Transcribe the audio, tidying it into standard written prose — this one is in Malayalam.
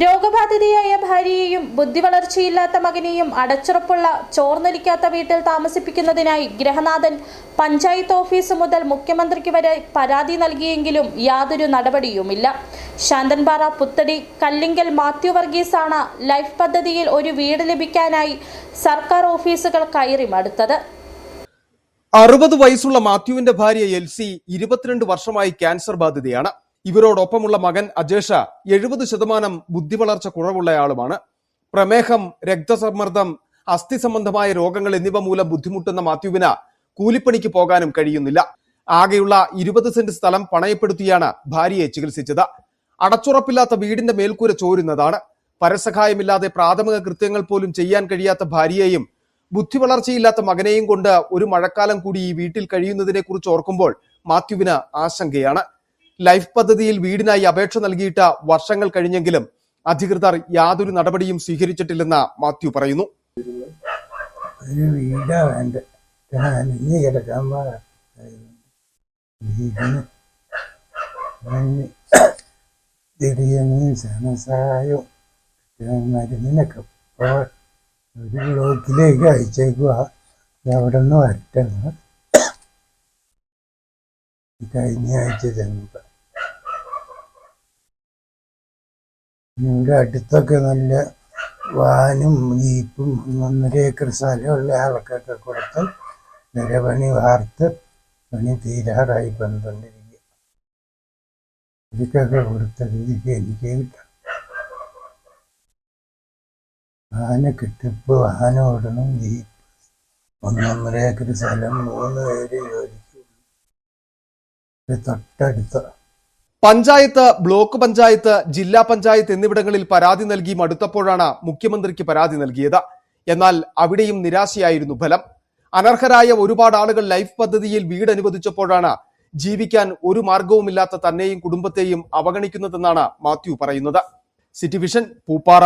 രോഗബാധിതയായ ഭാര്യയെയും ബുദ്ധിവളർച്ചയില്ലാത്ത മകനെയും അടച്ചുറപ്പുള്ള ചോർന്നൊലിക്കാത്ത വീട്ടിൽ താമസിപ്പിക്കുന്നതിനായി ഗൃഹനാഥൻ പഞ്ചായത്ത് ഓഫീസ് മുതൽ മുഖ്യമന്ത്രിക്ക് വരെ പരാതി നൽകിയെങ്കിലും യാതൊരു നടപടിയുമില്ല. ശാന്തൻപാറ പുത്തടി കല്ലിങ്കൽ മാത്യു വർഗീസാണ് ലൈഫ് പദ്ധതിയിൽ ഒരു വീട് ലഭിക്കാനായി സർക്കാർ ഓഫീസുകൾ കയറി മടുത്തത്. 60 വയസ്സുള്ള മാത്യുവിന്റെ ഭാര്യ എൽസി 22 വർഷമായി ക്യാൻസർ ബാധിതയാണ്. ഇവരോടൊപ്പമുള്ള മകൻ അജേഷ 70% ബുദ്ധിവളർച്ച കുറവുള്ളയാളുമാണ്. പ്രമേഹം, രക്തസമ്മർദ്ദം, അസ്ഥി സംബന്ധമായ രോഗങ്ങൾ എന്നിവ മൂലം ബുദ്ധിമുട്ടുന്ന മാത്യുവിന് കൂലിപ്പണിക്ക് പോകാനും കഴിയുന്നില്ല. ആകെയുള്ള 20 സെന്റ് സ്ഥലം പണയപ്പെടുത്തിയാണ് ഭാര്യയെ ചികിത്സിച്ചത്. അടച്ചുറപ്പില്ലാത്ത വീടിന്റെ മേൽക്കൂര ചോരുന്നതാണ്. പരസഹായമില്ലാതെ പ്രാഥമിക കൃത്യങ്ങൾ പോലും ചെയ്യാൻ കഴിയാത്ത ഭാര്യയെയും ബുദ്ധിവളർച്ചയില്ലാത്ത മകനെയും കൊണ്ട് ഒരു മഴക്കാലം കൂടി ഈ വീട്ടിൽ കഴിയുന്നതിനെ കുറിച്ച് ഓർക്കുമ്പോൾ മാത്യുവിന് ആശങ്കയാണ്. ലൈഫ് പദ്ധതിയിൽ വീടിനായി അപേക്ഷ നൽകിയിട്ട് വർഷങ്ങൾ കഴിഞ്ഞെങ്കിലും അധികൃതർ യാതൊരു നടപടിയും സ്വീകരിച്ചിട്ടില്ലെന്ന് മാത്യു പറയുന്നു. മരുന്നിനൊക്കെ ഒരു ബ്ലോക്കിലേക്ക് അയച്ചേക്കുക. അവിടെ നിന്ന് വരട്ടെന്ന് കഴിഞ്ഞ ആഴ്ച ചെന്നപ്പോ ഇവിടെ അടുത്തൊക്കെ നല്ല വാനും ജീപ്പും 1.5 ഏക്കർ സ്ഥലമുള്ള ആൾക്കൊക്കെ കൊടുത്ത് നിരപണി വാർത്ത് പണി തീരാറായി വന്നുകൊണ്ടിരിക്കുക. ഇതൊക്കെ കൊടുത്ത രീതിക്ക് എനിക്ക് കിട്ടാം. ആന കിട്ടിപ്പ് ആന ഓടണം, ജീപ്പ് 1.5 ഏക്കർ സ്ഥലം 3 പേര് ജോലിക്കുള്ളൂ. തൊട്ടടുത്ത പഞ്ചായത്ത്, ബ്ലോക്ക് പഞ്ചായത്ത്, ജില്ലാ പഞ്ചായത്ത് എന്നിവിടങ്ങളിൽ പരാതി നൽകി മടുത്തപ്പോഴാണ് മുഖ്യമന്ത്രിക്ക് പരാതി നൽകിയത്. എന്നാൽ അവിടെയും നിരാശയായിരുന്നു ഫലം. അനർഹരായ ഒരുപാട് ആളുകൾ ലൈഫ് പദ്ധതിയിൽ വീട് അനുവദിച്ചപ്പോഴാണ് ജീവിക്കാൻ ഒരു മാർഗവുമില്ലാത്ത തന്നെയും കുടുംബത്തെയും അവഗണിക്കുന്നതെന്നാണ് മാത്യു പറയുന്നത്. City vision, Pooppara.